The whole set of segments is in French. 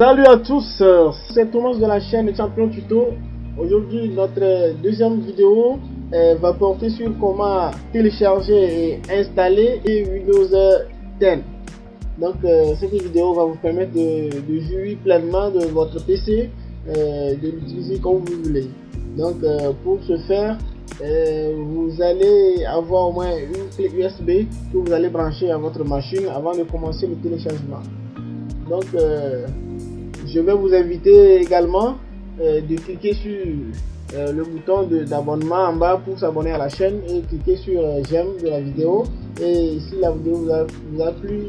Salut à tous, c'est Thomas de la chaîne Champion Tuto. Aujourd'hui, notre deuxième vidéo va porter sur comment télécharger et installer Windows 10. Donc, cette vidéo va vous permettre de jouir pleinement de votre PC, de l'utiliser comme vous voulez. Donc, pour ce faire, vous allez avoir au moins une clé USB que vous allez brancher à votre machine avant de commencer le téléchargement. Donc, je vais vous inviter également de cliquer sur le bouton d'abonnement en bas pour s'abonner à la chaîne et cliquer sur j'aime de la vidéo. Et si la vidéo vous a plu,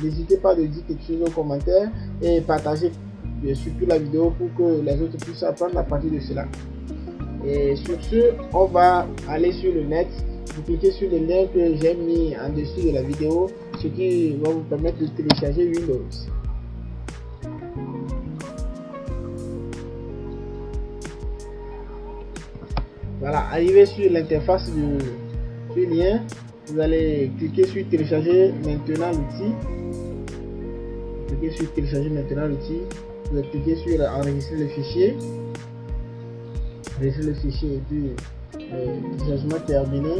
n'hésitez pas de dire quelque chose en commentaire et partagez surtout la vidéo pour que les autres puissent apprendre à partir de cela. Et sur ce, on va aller sur le net. Vous cliquez sur le lien que j'ai mis en dessous de la vidéo, ce qui va vous permettre de télécharger Windows. Voilà, arrivé sur l'interface du lien, vous allez cliquer sur télécharger maintenant l'outil. Cliquez sur télécharger maintenant l'outil. Vous allez cliquer sur enregistrer le fichier. Enregistrer le fichier et puis le téléchargement terminé.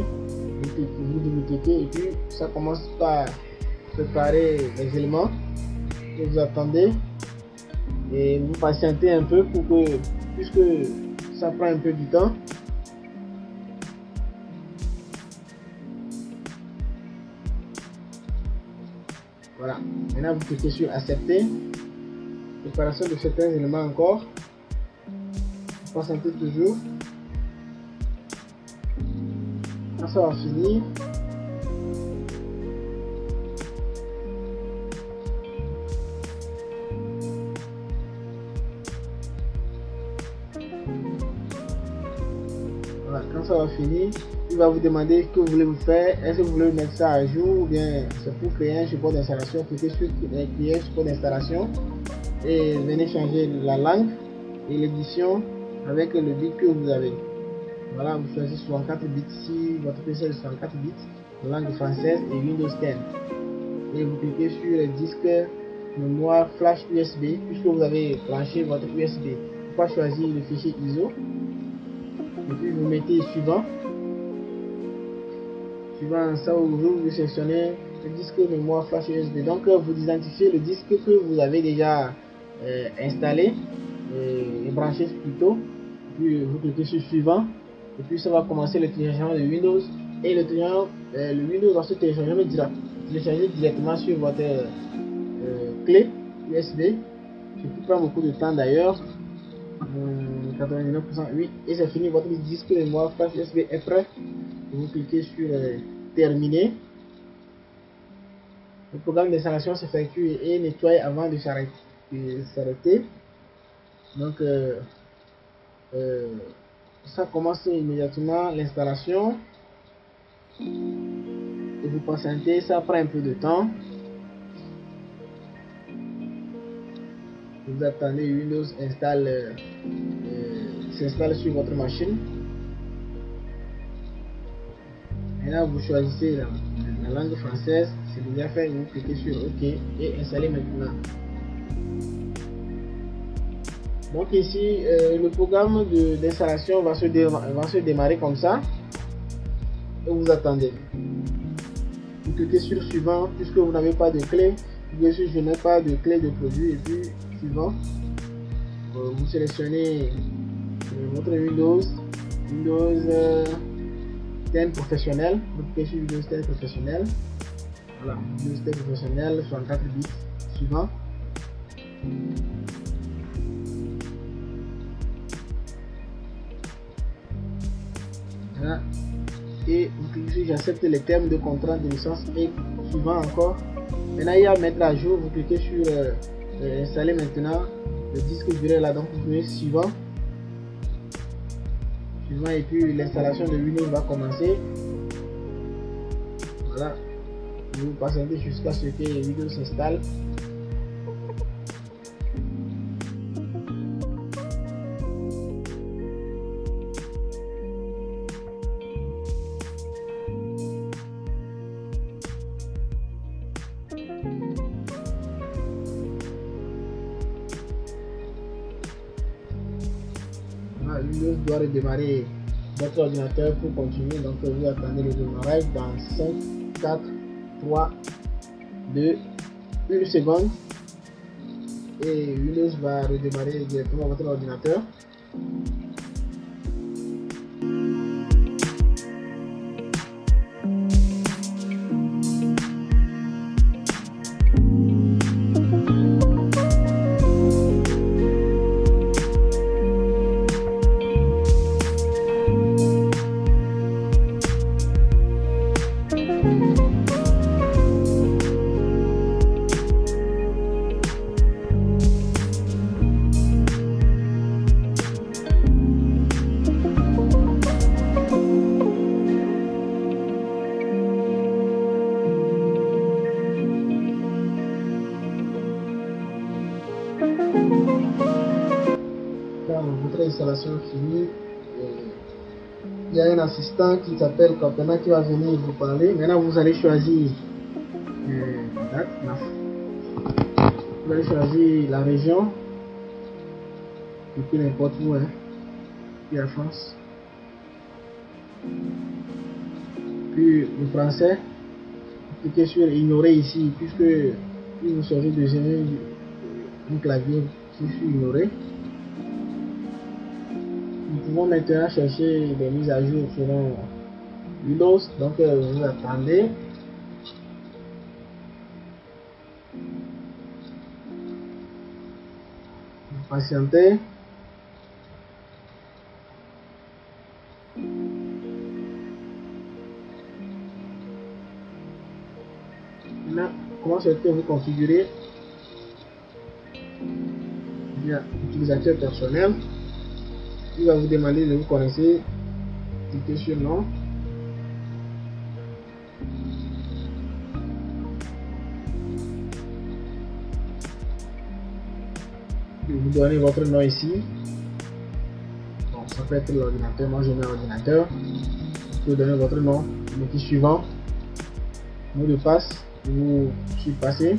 Vous double-cliquez et puis ça commence par préparer les éléments. Et vous attendez et vous patientez un peu pour que, puisque ça prend un peu du temps. Voilà, maintenant vous cliquez sur accepter. Préparation de certains éléments encore. Patientez toujours. Quand ça va finir, voilà, quand ça va finir, il va vous demander ce que vous voulez vous faire. Est-ce que vous voulez mettre ça à jour ou bien c'est pour créer un support d'installation. Cliquez sur créer un support d'installation et venez changer la langue et l'édition avec le bit que vous avez. Voilà, vous choisissez 64 bits si votre PC est 64 bits, langue française et Windows 10. Et vous cliquez sur le disque mémoire flash USB puisque vous avez branché votre USB. Vous pouvez choisir le fichier ISO et puis vous mettez suivant. Suivant ça, vous sélectionnez le disque mémoire flash USB. Donc vous identifiez le disque que vous avez déjà installé et branché plutôt. Puis vous cliquez sur suivant et puis ça va commencer le téléchargement de Windows et le Windows va se télécharger directement sur votre clé USB. Ce qui prend beaucoup de temps d'ailleurs, 99%. Oui, et c'est fini, votre disque mémoire flash USB est prêt. Vous cliquez sur terminer. Le programme d'installation s'effectue et nettoie avant de s'arrêter. Donc ça commence immédiatement l'installation et vous patientez, ça prend un peu de temps. Vous attendez Windows s'installe sur votre machine. Maintenant vous choisissez la langue française, c'est déjà fait, vous cliquez sur OK et installez maintenant. Donc ici le programme d'installation va se démarrer comme ça et vous attendez. Vous cliquez sur suivant puisque vous n'avez pas de clé. Vous cliquez sur je n'ai pas de clé de produit et puis suivant. Vous sélectionnez votre Windows 10 professionnel. Vous cliquez sur Windows 10 professionnel. Voilà, Windows 10 professionnel 64 bits. Suivant. Voilà. Et vous cliquez sur j'accepte les termes de contrat de licence et suivant encore. Maintenant il y a mettre à jour, vous cliquez sur installer maintenant le disque dur là, donc vous cliquez suivant et puis l'installation de Windows va commencer. Voilà, vous patientez jusqu'à ce que Windows s'installe. Là, Windows doit redémarrer votre ordinateur pour continuer. Donc vous attendez le démarrage dans 5, 4, 3, 2, 1 seconde. Et Windows va redémarrer directement votre ordinateur. Quand votre installation est finie, il y a un assistant qui s'appelle Capena qui va venir vous parler. Maintenant, vous allez choisir vous allez choisir la région, et puis n'importe où, hein, puis la France. Puis le français, cliquez sur ignorer ici, puisque il vous s'agit de générer un clavier qui sur ignorer. Nous pouvons maintenant chercher des mises à jour selon Windows, donc vous attendez. Vous patientez. Maintenant, comment souhaitez-vous configurer bien utilisateur personnel? Il va vous demander de vous connecter. Cliquez sur non. Vous donnez votre nom ici. Bon, ça peut être l'ordinateur. Moi je mets l'ordinateur. Vous pouvez donner votre nom. Le petit suivant. Mot de passe. Vous surpassez.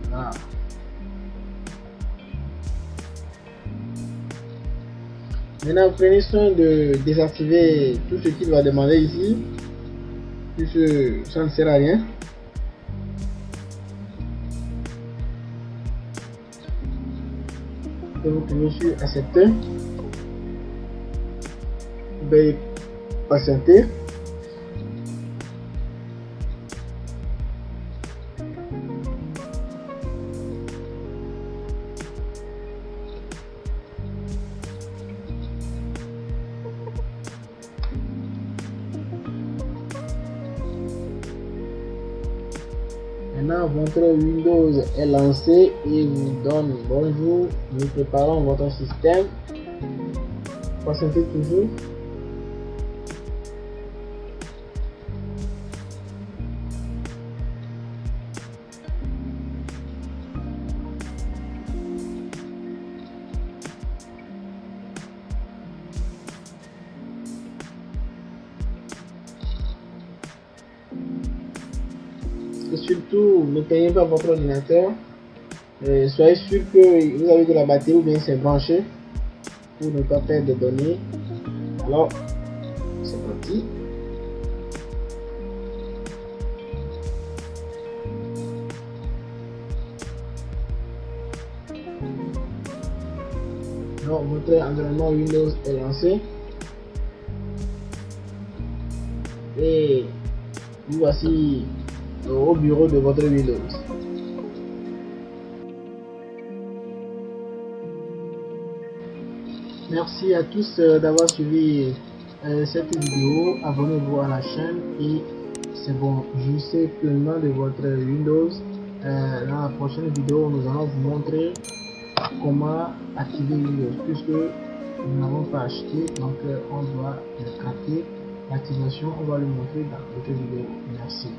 Voilà. Maintenant, prenez soin de désactiver tout ce qu'il va demander ici, puisque ça ne sert à rien. Et vous cliquez sur accepter. Vous pouvez patienter. Maintenant, votre Windows est lancé et vous donne bonjour, nous préparons votre système. Patientez toujours. Et surtout, ne payez pas votre ordinateur. Soyez sûr que vous avez de la batterie ou bien c'est branché pour ne pas perdre de données. Alors, c'est parti. Alors, votre environnement Windows est lancé. Et vous voici au bureau de votre Windows. Merci à tous d'avoir suivi cette vidéo. Abonnez-vous à la chaîne et c'est bon. Jouissez pleinement de votre Windows. Dans la prochaine vidéo, nous allons vous montrer comment activer Windows, puisque nous n'avons pas acheté, donc on doit craquer l'activation. On va le montrer dans votre vidéo. Merci.